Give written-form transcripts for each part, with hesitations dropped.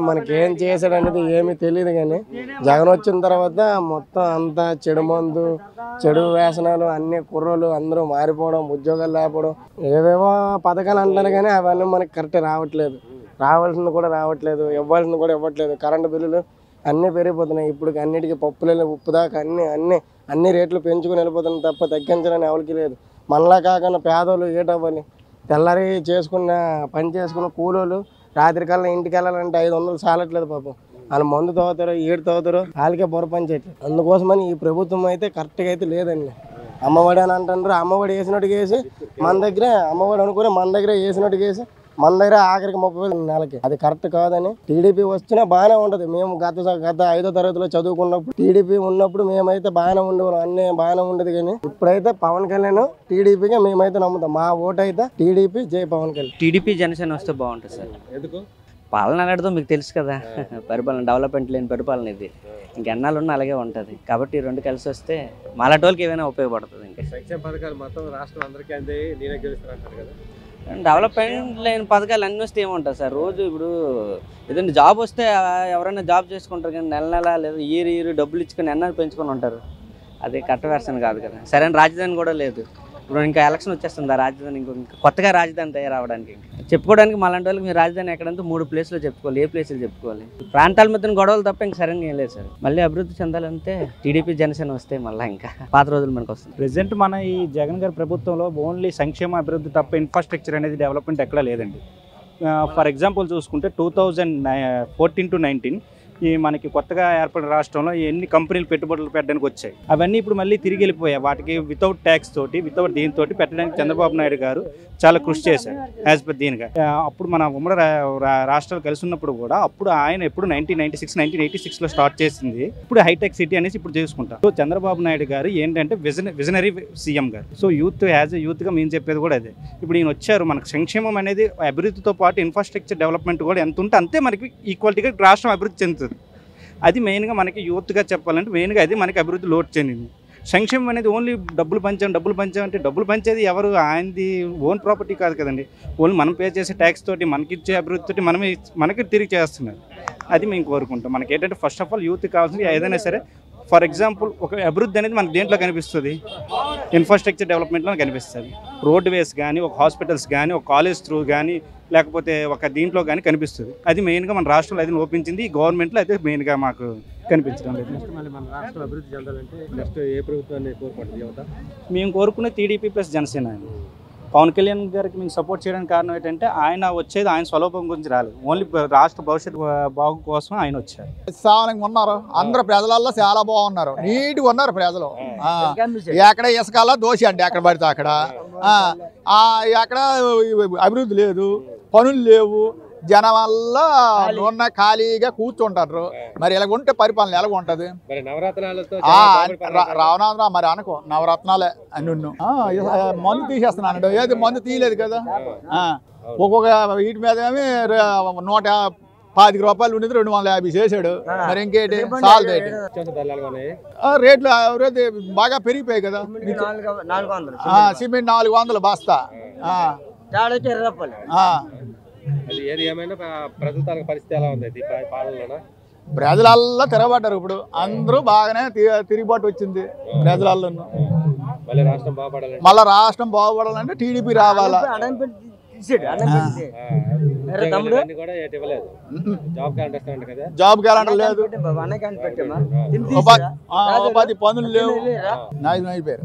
మనకేం చేశాడు అనేది ఏమీ తెలియదు, కానీ జగన్ వచ్చిన తర్వాత మొత్తం అంతా చెడు మందు, చెడు వ్యసనాలు, అన్ని కుర్రోలు అందరూ మారిపోవడం, ఉద్యోగాలు లేకపోవడం, ఏవేవో పథకాలు అంటారు కానీ అవన్నీ మనకి కరెక్ట్ రావట్లేదు. రావాల్సింది కూడా రావట్లేదు, ఇవ్వాల్సింది కూడా ఇవ్వట్లేదు. కరెంటు బిల్లులు అన్నీ పెరిగిపోతున్నాయి. ఇప్పుడు అన్నిటికీ పప్పులు, ఉప్పు దాకా అన్ని రేట్లు పెంచుకుని వెళ్ళిపోతున్నాయి తప్ప తగ్గించాలని ఎవరికి లేదు. మనలా కాకుండా పేదోళ్ళు ఏటవ్వాలి, తెల్లారి పని చేసుకున్న కూలోళ్ళు రాత్రికల్లా ఇంటికి వెళ్ళాలంటే 500 చాలట్లేదు పాపం. వాళ్ళు మందు తాగుతారు, ఏడు తాగుతారు, వాళ్ళకే బుర్ర పని చేయట్లేదు. అందుకోసమని ఈ ప్రభుత్వం అయితే కరెక్ట్గా అయితే లేదండి. అమ్మఒడి అని అంటారు, అమ్మఒడి వేసినట్టుగా వేసి మన దగ్గర అమ్మఒడి అనుకుని మన దగ్గర వేసినట్టుగా వేసి మన దగ్గర ఆఖరికి 30,000 నెలకి. అది కరెక్ట్ కాదని టీడీపీ వచ్చినా బాగానే ఉంటుంది. మేము గత 5వ తరగతిలో చదువుకున్నప్పుడు టీడీపీ ఉన్నప్పుడు మేమైతే బాగానే ఉండేవాళ్ళం, అన్నీ బాగానే ఉండేది. కానీ ఇప్పుడైతే పవన్ కళ్యాణ్ టీడీపీగా మేమైతే నమ్ముతాం. మా ఓటు అయితే టీడీపీ, జై పవన్ కళ్యాణ్. టీడీపీ జనసేన వస్తే బాగుంటుంది సార్. ఎందుకు? పాలన అనడంతో మీకు తెలుసు కదా, పరిపాలన డెవలప్మెంట్ లేని పరిపాలన ఇది. ఇంకెన్నాళ్ళు ఉన్నా అలాగే ఉంటుంది. కాబట్టి 2 కలిసి వస్తే మాలాటోళ్ళకి ఏమైనా ఉపయోగపడుతుంది. ఇంకా సంక్షేమ పథకాలు మొత్తం రాష్ట్రం అందరికీ అందే, నేనే గెలుస్తానంటారు కదా. డెవలప్మెంట్ లేని పథకాలు అన్నీ వస్తే ఏముంటుంది సార్. రోజు ఇప్పుడు ఏదైనా జాబ్ వస్తే ఎవరైనా జాబ్ చేసుకుంటారు, కానీ నెల లేదా ఇయర్ డబ్బులు ఇచ్చుకొని ఎన్నాళ్ళు పెంచుకొని ఉంటారు. అది కరెక్ట్ వెర్షన్ కాదు కదా. సరైన రాజధాని కూడా లేదు. ఇప్పుడు ఇంకా ఎలక్షన్ వచ్చేస్తుంది, ఆ రాజధాని ఇంకా కొత్తగా రాజధాని తయారవడానికి చెప్పుకోవడానికి మాలాంటి వాళ్ళకి మీరు రాజధాని ఎక్కడంతా 3 ప్లేసులు చెప్పుకోవాలి. ఏ ప్లేసులు చెప్పుకోవాలి? ప్రాంతాల మధ్యన గొడవలు తప్ప ఇంకా సరైన ఏం లేదు సార్. మళ్ళీ అభివృద్ధి చెందాలంటే టీడీపీ జనసేన వస్తే మళ్ళీ ఇంకా పాత రోజులు మనకు వస్తుంది. ప్రెసెంట్ మన ఈ జగన్ గారి ప్రభుత్వంలో ఓన్లీ సంక్షేమ అభివృద్ధి తప్ప ఇన్ఫ్రాస్ట్రక్చర్ అనేది డెవలప్మెంట్ ఎక్కడా లేదండి. ఫర్ ఎగ్జాంపుల్ చూసుకుంటే 2014 to 19 ఈ మనకి కొత్తగా ఏర్పడిన రాష్ట్రంలో ఎన్ని కంపెనీలు పెట్టుబడులు పెట్టడానికి వచ్చాయి, అవన్నీ ఇప్పుడు మళ్ళీ తిరిగి వెళ్ళిపోయాయి. వాటికి వితౌట్ ట్యాక్స్ తోటి, వితౌట్ దీంతో పెట్టడానికి చంద్రబాబు నాయుడు గారు చాలా కృషి చేశారు యాజ్ పర్ దీనిగా. అప్పుడు మన ఉమ్మడి రాష్ట్రాలు కలిసి ఉన్నప్పుడు కూడా అప్పుడు ఆయన ఎప్పుడు 1986లో స్టార్ట్ చేసింది. ఇప్పుడు హైటెక్ సిటీ అనేసి ఇప్పుడు చేసుకుంటాం. సో చంద్రబాబు నాయుడు గారు ఏంటంటే విజనరీ సీఎం గారు. సో యాజ్ ఎ యూత్గా మేము చెప్పేది కూడా అదే. ఇప్పుడు ఈయన వచ్చారు, మనకు సంక్షేమం అనేది అభివృద్ధితో పాటు ఇన్ఫ్రాస్ట్రక్చర్ డెవలప్మెంట్ కూడా ఎంత ఉంటే అంతే మనకి ఈక్వాలిటీగా రాష్ట్రం అభివృద్ధి చెందుతుంది. అది మెయిన్గా మనకి యూత్గా చెప్పాలంటే మెయిన్గా అది మనకి అభివృద్ధి లోటు చెందింది. సంక్షేమం అనేది ఓన్లీ డబ్బులు పంచామంటే డబ్బులు పంచేది ఎవరు? ఆయనది ఓన్ ప్రాపర్టీ కాదు కదండి. ఓన్లీ మనం పే చేసే ట్యాక్స్ తోటి మనకిచ్చే అభివృద్ధితోటి మనకి తిరిగి చేస్తున్నారు. అది మేము కోరుకుంటాం. మనకి ఏంటంటే ఫస్ట్ ఆఫ్ ఆల్ యూత్ కావాల్సింది ఏదైనా సరే. ఫర్ ఎగ్జాంపుల్ ఒక అభివృద్ధి అనేది మనకు దేంట్లో కనిపిస్తుంది? ఇన్ఫ్రాస్ట్రక్చర్ డెవలప్మెంట్లో కనిపిస్తుంది. రోడ్ వేస్ కానీ, ఒక హాస్పిటల్స్ కానీ, ఒక కాలేజ్ త్రూ కానీ, లేకపోతే ఒక దీంట్లో కానీ కనిపిస్తుంది. అది మెయిన్గా మన రాష్ట్రంలో అది లోపించింది. గవర్నమెంట్లో అయితే మెయిన్గా మాకు కనిపించడం లేదు. మళ్ళీ మన రాష్ట్రం అభివృద్ధి చెందాలంటే నెక్స్ట్ ఏ ప్రభుత్వాన్ని కోరుకుంటుంది యువత? మేము కోరుకునే టీడీపీ ప్లస్ జనసేన. పవన్ కళ్యాణ్ గారికి మేము సపోర్ట్ చేయడానికి కారణం ఏంటంటే ఆయన వచ్చేది ఆయన స్వలోపం గురించి రాలేదు, ఓన్లీ రాష్ట్ర భవిష్యత్తు బాగు కోసం ఆయన వచ్చారు. ఉత్సాహంగా ఉన్నారు అందరు, ప్రజలలో చాలా బాగున్నారు, నీట్గా ఉన్నారు ప్రజలు. ఎక్కడ ఇసుకాల దోశ అంటే ఎక్కడ పడితే అక్కడ, అక్కడ అభివృద్ధి లేదు, పనులు లేవు, జనం వల్ల ఉన్న ఖాళీగా కూర్చుంటారు. మరి ఇలా ఉంటే పరిపాలన ఎలాగ ఉంటది? రావణాంధ్ర మరి అనుకో నవరత్నాలే నిన్ను మందు తీసేస్తున్నాను, ఏది మందు తీయలేదు కదా. ఒక్కొక్క వీటి మీద ఏమి 125 రూపాయలు ఉండేది 250 చేశాడు. మరి ఇంకేంటి చాలు రేట్లు బాగా పెరిగిపోయాయి కదా. సిమెంట్ 400 బస్తా, ప్రజలల్లో తిరగబడ్డారు. ఇప్పుడు అందరూ బాగానే తిరిగిబాటు వచ్చింది ప్రజలలో. మళ్ళీ రాష్ట్రం బాగుపడాలంటే టీడీపీ రావాలా. జాబ్ క్యాలెండర్ లేదు, ఉపాధి పనులు లేవు, నాయకులు అయిపోయారు.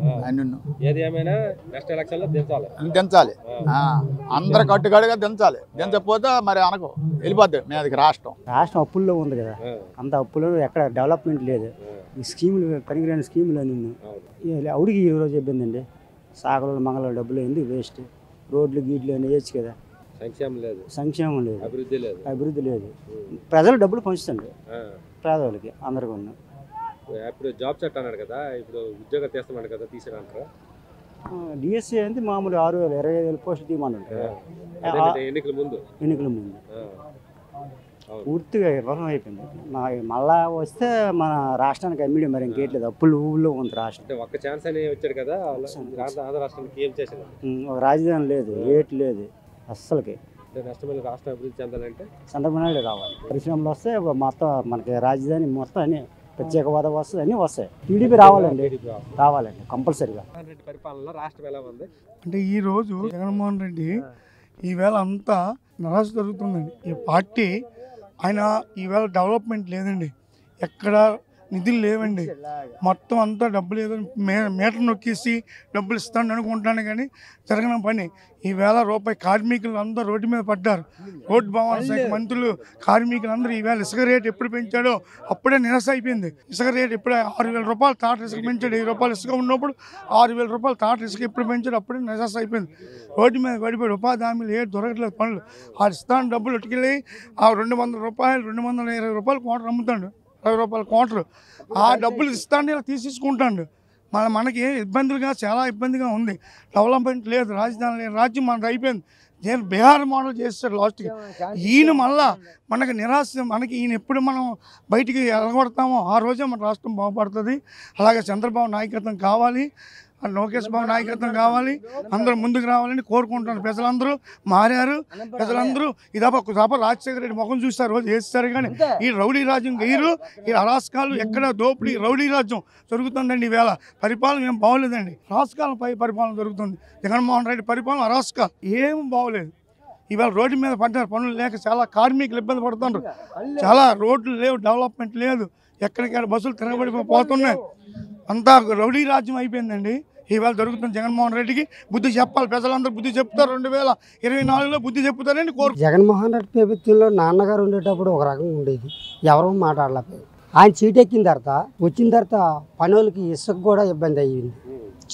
దించాలి, అందరు కట్టుకట్టుగా దించాలి. దించకపోతే మరి అనకు వెళ్ళిపోద్ది మీదకి రాష్ట్రం. అప్పుల్లో ఉంది కదా, అంత అప్పుల్లో ఎక్కడ డెవలప్మెంట్ లేదు. ఈ స్కీములు పనికిరాని స్కీములు నిన్ను అవుడికి ఈరోజు చెప్పిందండి. సాగలు మంగళ డబ్బులు ఎందుకు వేస్ట్? రోడ్లు గీడ్లు అని వేయచ్చు కదా. సంక్షేమం లేదు, అభివృద్ధి లేదు. ప్రజలు డబ్బులు పంచుతుంది పేదవాళ్ళకి అందరికీ ఉన్న. జాబ్ సెట్ అన్నాడు కదా, ఇప్పుడు ఉద్యోగాలు తీస్తున్నాడు కదా, తీసేదంటారా? డిఎస్సీ అంటే మామూలు 6,000 25,000 పోస్టులు తీయమన్నారు ఎన్నికల ముందు. పూర్తిగా విఫలం అయిపోయింది. మళ్ళా వస్తే మన రాష్ట్రానికి అమ్మిడి మరి ఇంకేట్లేదు. అప్పులు ఊళ్ళో ఉంది రాష్ట్రం. ఒక్క ఛాన్స్ అని వచ్చాడు కదా, రాష్ట్రానికి ఏం చేశాడు? ఒక రాజధాని లేదు, రేట్ లేదు అస్సలకి. నెక్స్ట్ మళ్ళీ రాష్ట్రం అభివృద్ధి చెందాలంటే చంద్రబాబు నాయుడు రావాలి. పరిశ్రమలు వస్తే మొత్తం మనకి రాజధాని మొత్తం అన్ని ప్రత్యేక హోదా వస్తుంది, అన్నీ వస్తాయి. టీడీపీ రావాలండి, రావాలండి కంపల్సరీగా. రెడ్డి పరిపాలనలో రాష్ట్రం ఎలా ఉంది? అంటే ఈరోజు జగన్మోహన్ రెడ్డి ఈవేళ అంతా నిరాశ జరుగుతుందండి. ఈ పార్టీ ఆయన ఈవేళ డెవలప్మెంట్ లేదండి, ఎక్కడ నిధులు లేవండి, మొత్తం అంతా డబ్బులు ఏదో మీటర్ నొక్కేసి డబ్బులు ఇస్తాను అనుకుంటాను కానీ జరగని పని. ఈవేళ రూపాయి కార్మికులు అందరూ రోడ్డు మీద పడ్డారు. రోడ్డు భవన శాఖ మంత్రులు కార్మికులు అందరూ ఈవేళ ఇసుక రేటు ఎప్పుడు పెంచాడో అప్పుడే నిరాశ అయిపోయింది. ఇసుక రేటు ఎప్పుడే 6,000 రూపాయలు తాట ఇసుక పెంచాడు, 1000 రూపాయలు ఇసుక ఉన్నప్పుడు 6,000 రూపాయలు తాట ఇసుక ఎప్పుడు పెంచాడు అప్పుడే నిరాశ అయిపోయింది. రోడ్డు మీద పడిపోయి ఉపాధి హామీలు ఏ దొరకట్లేదు పనులు. ఆ ఇస్తాను డబ్బులు ఉట్టుకెళ్ళి ఆ 200 రూపాయలు 220 రూపాయలు క్వార్టర్ అమ్ముతాడు, 20 రూపాయల క్వార్టర్. ఆ డబ్బులు ఇస్తాండి ఇలా తీసేసుకుంటాడు. మనకి ఇబ్బందులుగా చాలా ఇబ్బందిగా ఉంది. డెవలప్మెంట్ లేదు, రాజధాని లేదు, రాజ్యం మనది అయిపోయింది. నేను బీహార్ మోడల్ చేస్తాడు లాస్ట్కి. ఈయన మళ్ళా మనకి నిరాశ, మనకి ఈయన ఎప్పుడు మనం బయటికి ఎలగొడతామో ఆ రోజే మన రాష్ట్రం బాగుపడుతుంది. అలాగే చంద్రబాబు నాయకత్వం కావాలి, లోకేష్ బాబు నాయకత్వం కావాలి, అందరూ ముందుకు రావాలని కోరుకుంటున్నారు. ప్రజలందరూ మారారు, ప్రజలందరూ ఇదప రాజశేఖర రెడ్డి ముఖం చూస్తారు రోజు వేస్తారు. కానీ ఈ రౌడీ రాజ్యం గైరు, ఈ అరాస్కాలు ఎక్కడ దోపిడీ రౌడీ రాజ్యం జరుగుతుందండి. ఈవేళ పరిపాలన ఏం బాగోలేదండి, అరాస్కాలపై పరిపాలన జరుగుతుంది. జగన్మోహన్ రెడ్డి పరిపాలన అరాస్కాలు ఏం బాగోలేదు. ఇవాళ రోడ్డు మీద పడ్డారు, పనులు లేక చాలా కార్మికులు ఇబ్బంది పడుతున్నారు. చాలా రోడ్లు లేవు, డెవలప్మెంట్ లేదు, ఎక్కడిక్కడ బస్సులు తిరగబడిపోతున్నాయి. అంతా రౌడీ రాజ్యం అయిపోయిందండి. ఇవాళ జరుగుతుంది. జగన్మోహన్ రెడ్డికి బుద్ధి చెప్పాలి, ప్రజలందరూ బుద్ధి చెప్తారు. 2024లో బుద్ధి చెప్తారని కోరు. జగన్మోహన్ రెడ్డి ప్రభుత్వంలో నాన్నగారు ఉండేటప్పుడు ఒక రకంగా ఉండేది, ఎవరూ మాట్లాడలేకపోయారు. ఆయన సీట్ ఎక్కిన తర్వాత వచ్చిన తర్వాత పనులకి ఇసుక కూడా ఇబ్బంది అయ్యింది.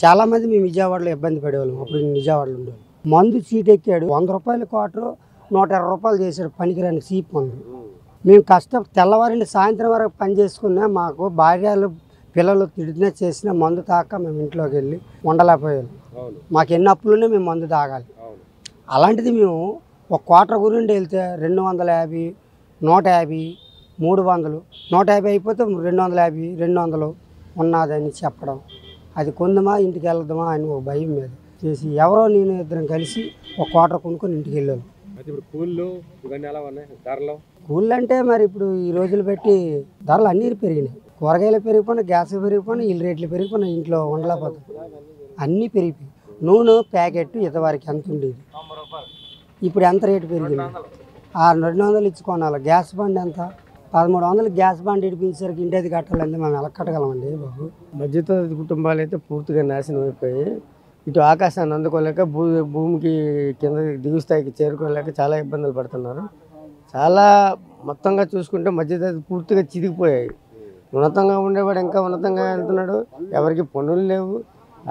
చాలామంది మేము విజయవాడలో ఇబ్బంది పడేవాళ్ళం. అప్పుడు విజయవాడలో ఉండేవాళ్ళం. మందు సీట్ ఎక్కాడు, 100 రూపాయల క్వార్టర్ 120 రూపాయలు చేశాడు పనికిరాని సీప్ మందు. మేము తెల్లవారిని సాయంత్రం వరకు పని చేసుకున్నా మాకు భార్యలు పిల్లలు తిడినా చేసినా మందు తాక మేము ఇంట్లోకి వెళ్ళి ఉండలేకపోయాం. మాకు ఎన్ని అప్పులున్నా మేము మందు తాగాలి. అలాంటిది మేము ఒక క్వార్టర్ గురించి వెళ్తే 250, 150, 300, 150 అయిపోతే 250, 200 ఉన్నదని చెప్పడం, అది కొందమా ఇంటికి వెళ్దామా అని ఒక భయం మీద చేసి ఎవరో నేను ఇద్దరం కలిసి ఒక క్వార్టర్ కొనుక్కొని ఇంటికి వెళ్ళాను. కూళ్ళు అంటే మరి ఇప్పుడు ఈ రోజులు బట్టి ధరలు అన్నీ పెరిగినాయి. కూరగాయలు పెరిగిపోయినా, గ్యాస్ పెరిగిపోయినా, ఇల్లు రేట్లు పెరిగిపోయినా, ఇంట్లో ఉండలేకపోతే అన్నీ పెరిగిపోయి. నూనె ప్యాకెట్ ఇంతవరకు ఎంత ఉండేది, ఇప్పుడు ఎంత రేటు పెరిగింది. 200 ఇచ్చుకోనాలి. గ్యాస్ బండ్ ఎంత, 1300 గ్యాస్ బండ్ ఇడిపించేసరికి ఇంటేది కట్టాలంటే మేము ఎలా కట్టగలమండి బాబు. మధ్యతరగతి కుటుంబాలు అయితే పూర్తిగా నాశనం అయిపోయి ఇటు ఆకాశాన్ని అందుకోలేక భూమికి కింద దిగు స్థాయికి చేరుకోలేక చాలా ఇబ్బందులు పడుతున్నారు. చాలా మొత్తంగా చూసుకుంటే మధ్యతరగతి పూర్తిగా చిదిగిపోయాయి. ఉన్నతంగా ఉండేవాడు ఇంకా ఉన్నతంగా వెళ్తున్నాడు, ఎవరికి పనులు లేవు.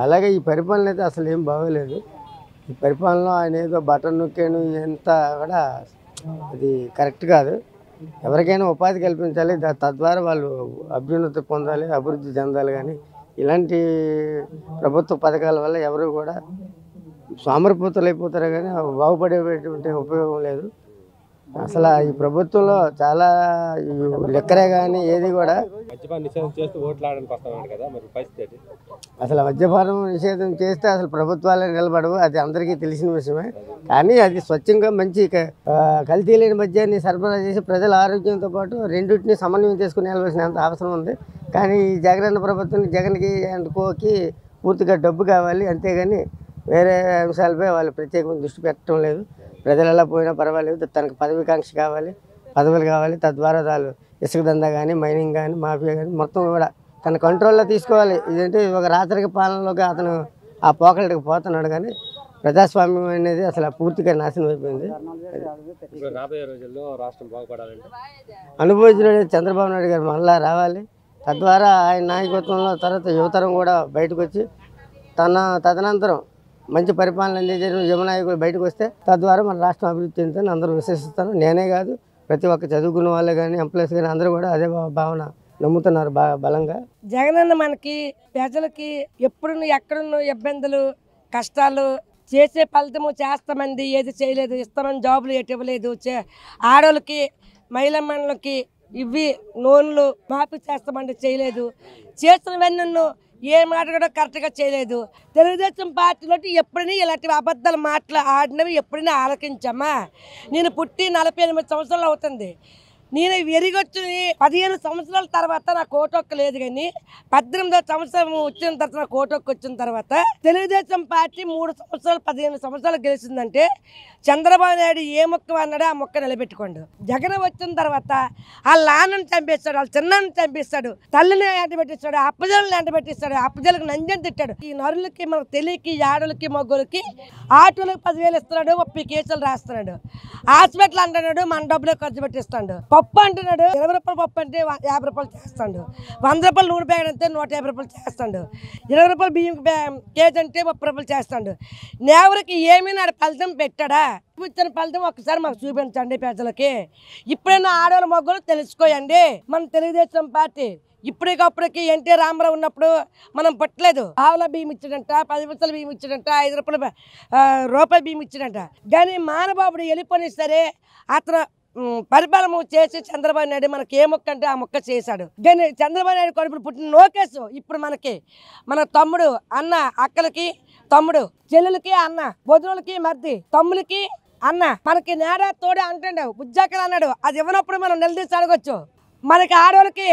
అలాగే ఈ పరిపాలన అయితే అసలు ఏం బాగోలేదు. ఈ పరిపాలన ఆయన ఏదో బటన్ నొక్కాను ఎంత కూడా అది కరెక్ట్ కాదు. ఎవరికైనా ఉపాధి కల్పించాలి, తద్వారా వాళ్ళు అభ్యున్నతి పొందాలి, అభివృద్ధి చెందాలి. కానీ ఇలాంటి ప్రభుత్వ పథకాల వల్ల ఎవరు కూడా సోమరిపోతలు అయిపోతారు కానీ బాగుపడేటువంటి ఉపయోగం లేదు. అసలు ఈ ప్రభుత్వంలో చాలా లెక్కరే కానీ ఏది కూడా అసలు మద్యపానం నిషేధం చేస్తే అసలు ప్రభుత్వాలే నిలబడవు, అది అందరికీ తెలిసిన విషయమే. కానీ అది స్వచ్ఛంగా మంచి కల్తీ లేని మద్యాన్ని సరఫరా చేసి ప్రజల ఆరోగ్యంతో పాటు రెండింటిని సమన్వయం చేసుకుని వెళ్ళవలసినంత అవసరం ఉంది. కానీ ఈ జగనన్న ప్రభుత్వం జగన్కి అండ్ కోకి పూర్తిగా డబ్బు కావాలి, అంతేగాని వేరే అంశాలపై వాళ్ళు ప్రత్యేకంగా దృష్టి పెట్టడం లేదు. ప్రజలు ఎలా పోయినా పర్వాలేదు, తనకు పదవికాంక్ష కావాలి, పదవులు కావాలి. తద్వారా వాళ్ళు ఇసుక దందా కానీ, మైనింగ్ కానీ, మాఫియా కానీ మొత్తం కూడా తన కంట్రోల్లో తీసుకోవాలి. ఇదంటే ఒక రాత్రికి పాలనలోకి అతను ఆ పోకలకి పోతున్నాడు. కానీ ప్రజాస్వామ్యం అనేది అసలు పూర్తిగా నాశనం అయిపోయింది. అనుభవించిన చంద్రబాబు నాయుడు గారు మళ్ళా రావాలి. తద్వారా ఆయన నాయకత్వంలో తర్వాత యువతరం కూడా బయటకు వచ్చి తదనంతరం మంచి పరిపాలన అందించిన యువనాయకులు బయటకు వస్తే తద్వారా మన రాష్ట్రం అభివృద్ధి చెందుతుందని అందరూ విశ్వసిస్తారు. నేనే కాదు, ప్రతి ఒక్క చదువుకున్న వాళ్ళే కానీ, ఎంప్లాయీస్ కానీ అందరూ కూడా అదే భావన నమ్ముతున్నారు బలంగా. జగనన్న మనకి ప్రజలకి ఎప్పుడు ఎక్కడున్న ఇబ్బందులు కష్టాలు చేసే ఫలితము చేస్తామంది, ఏది చేయలేదు, ఇస్తామని జాబులు ఎటు ఇవ్వలేదు, ఆడోళ్ళకి మహిళా మండలికి ఇవి లోన్లు మాఫీ చేస్తామంటే చేయలేదు. చేస్తున్నవన్నీ ఏ మాట కూడా కరెక్ట్గా చేయలేదు. తెలుగుదేశం పార్టీలో ఎప్పుడైనా ఇలాంటి అబద్ధాలు మాటలు ఆడినవి ఎప్పుడైనా ఆలకించామా? నేను పుట్టి 48 సంవత్సరాలు అవుతుంది. నేను ఎరిగొచ్చి 15 సంవత్సరాల తర్వాత నాకు ఓటొక్క లేదు, కానీ 18వ సంవత్సరం వచ్చిన తర్వాత నాకు ఓటొక్క వచ్చిన తర్వాత తెలుగుదేశం పార్టీ 3 సంవత్సరాలు 15 సంవత్సరాలు గెలిచిందంటే చంద్రబాబు నాయుడు ఏ మొక్క అన్నాడో ఆ మొక్క నిలబెట్టుకోండు. జగన్ వచ్చిన తర్వాత వాళ్ళ నాన్నని చంపేస్తాడు, వాళ్ళ చిన్నాన్ని చంపిస్తాడు, తల్లిని ఎంట పెట్టిస్తాడు, అప్పజలను ఎంట పెట్టిస్తాడు, అప్పజలకు నంజని తిట్టాడు. ఈ నరులకి మనకు తెలియకి ఆడలకి మొగ్గులకి ఆటోలకు 10,000 ఇస్తున్నాడు, 30 కేసులు రాస్తున్నాడు. హాస్పిటల్ అంటున్నాడు, మన డబ్బులే ఖర్చు పెట్టిస్తాడు. పప్పు అంటున్నాడు, 20 రూపాయలు పప్పు అంటే 50 రూపాయలు చేస్తాడు. 100 రూపాయలు నూనె ప్యాకెట్ అంటే 150 రూపాయలు చేస్తాడు. 20 రూపాయలు బియ్యం కేజీ అంటే 30 రూపాయలు చేస్తాడు. నేవరికి ఏమీ నాడు ఫలితం పెట్టాడా? ఇచ్చిన ఫలితం ఒకసారి మాకు చూపించండి ప్రజలకి. ఇప్పుడైనా ఆడవాళ్ళ మొగ్గులు తెలుసుకోయండి. మన తెలుగుదేశం పార్టీ ఇప్పటికప్పటికి ఎన్టీ రామారావు ఉన్నప్పుడు మనం పట్టలేదు. ఆవుల బియ్యం ఇచ్చాడంట, 10 పైసలు బియ్యం ఇచ్చాడంట, 5 రూపాయల బియ్యం ఇచ్చాడంట. కానీ మానబాబుడు వెళ్ళిపోయినా సరే అతను పరిపాలన చేసి చంద్రబాబు నాయుడు మనకి ఏ మొక్క అంటే ఆ మొక్క చేశాడు. కానీ చంద్రబాబు నాయుడు కొడుకు పుట్టిన లోకేష్ ఇప్పుడు మనకి మన తమ్ముడు, అన్న, అక్కలకి తమ్ముడు, చెల్లెలకి అన్న, వదినలకి మర్ది, తమ్ములకి అన్న, మనకి నేడా తోడే అంటాడు, ఉద్యోగాలు అన్నాడు. అది ఇవ్వనప్పుడు మనం నిలదీసి అడగొచ్చు. మనకి ఆడవాళ్ళకి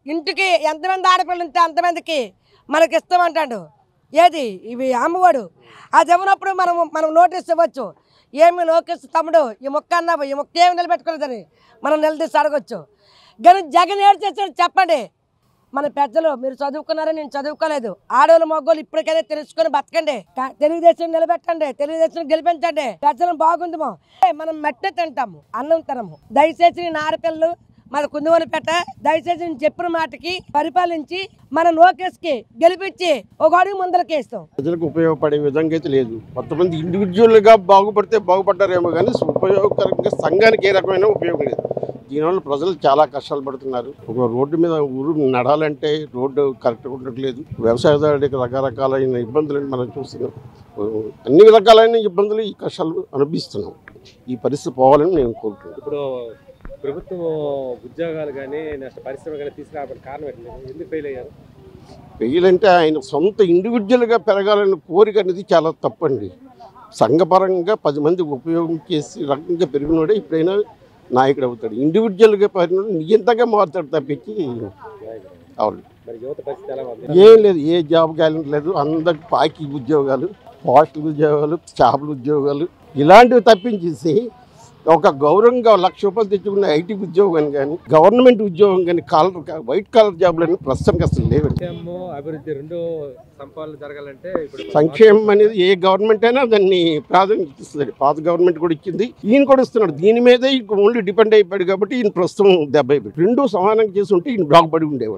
ఇంటికి ఎంతమంది ఆడపిల్లలు ఉంటే అంతమందికి మనకి ఇస్తామంటాడు. ఏది ఇవి అమ్మవాడు. అది ఇవ్వనప్పుడు మనం నోటీస్ ఇవ్వచ్చు. ఏమి లోకేష్ తమ్ముడు ఈ మొక్క అన్నావు, ఈ మొక్క ఏమి నిలబెట్టుకోలేదని మనం నిలదీసి అడగొచ్చు. కానీ జగన్ ఏడు చేస్తాడు చెప్పండి. మన పెద్దలు మీరు చదువుకున్నారని నేను చదువుకోలేదు. ఆడవాళ్ళ మొగ్గోళ్ళు ఇప్పటికైనా తెలుసుకొని బతకండి. తెలుగుదేశం నిలబెట్టండి, తెలుగుదేశం గెలిపించండి. పెద్దలు బాగుందమో మనం మెట్ట తింటాము, అన్నం తినము. దయచేసి నేను ఆడపిల్లలు మన కుందువనిపేట దయచేసి నేను చెప్పిన మాటకి పరిపాలించి మన లోకేష్కి గెలిపించి ఒక అడుగు ముందరకేస్తాం. ప్రజలకు ఉపయోగపడే విధంగా అయితే లేదు. కొంతమంది ఇండివిజువల్గా బాగుపడితే బాగుపడ్డారేమో కానీ ఉపయోగకరంగా సంఘానికి ఏ రకమైన ఉపయోగం లేదు. దీనివల్ల ప్రజలు చాలా కష్టాలు పడుతున్నారు. ఒక రోడ్డు మీద ఊరు నడాలంటే రోడ్డు కరెక్ట్గా ఉండట్లేదు. వ్యవసాయదారుడికి రకరకాలైన ఇబ్బందులను మనం చూస్తున్నాం. అన్ని రకాలైన ఇబ్బందులు, ఈ కష్టాలు అనుభవిస్తున్నాం. ఈ పరిస్థితి పోవాలని నేను కోరుకుంటున్నాను. ఇప్పుడు ప్రభుత్వం ఉద్యోగాలు కానీ నెక్స్ట్ పరిశ్రమ కానీ తీసుకురావడానికి కారణం ఎందుకు ఫెయిల్ అయ్యారు? ఫెయిల్ అంటే ఆయన సొంత ఇండివిజువల్గా పెరగాలనే కోరిక అనేది చాలా తప్పండి. సంఘపరంగా 10 మంది ఉపయోగం చేసి రకంగా పెరిగినోడే ఇప్పుడైనా నాయకుడు అవుతాడు. ఇండివిజువల్గా పరిణామం నియంతగా మారుతాడు తప్పించి అవును. ఏం లేదు, ఏ జాబ్ గ్యారెంటీ లేదు. అందరికి పాకి ఉద్యోగాలు, పోస్టల్ ఉద్యోగాలు, స్టాఫ్ల ఉద్యోగాలు ఇలాంటివి తప్పించేసి ఒక గౌరవంగా 1,00,000 రూపాయలు తెచ్చుకున్న ఐటీ ఉద్యోగం కానీ గవర్నమెంట్ ఉద్యోగం కానీ వైట్ కాలర్ జాబ్లు ప్రస్తుతానికి అసలు లేవండి. అభివృద్ధి రెండు సంపాదనలు జరగాలంటే సంక్షేమం అనేది ఏ గవర్నమెంట్ అయినా దాన్ని ప్రాధాన్యత ఇస్తుంది. పాత గవర్నమెంట్ కూడా ఇచ్చింది, ఈయన కూడా ఇస్తున్నాడు. దీని మీదే ఓన్లీ డిపెండ్ అయిపోయాడు కాబట్టి ఈయన ప్రస్తుతం దెబ్బ అయిపోయాడు. రెండు సమానంగా చేసి ఉంటే ఈయన బాగుపడి ఉండేవాడు.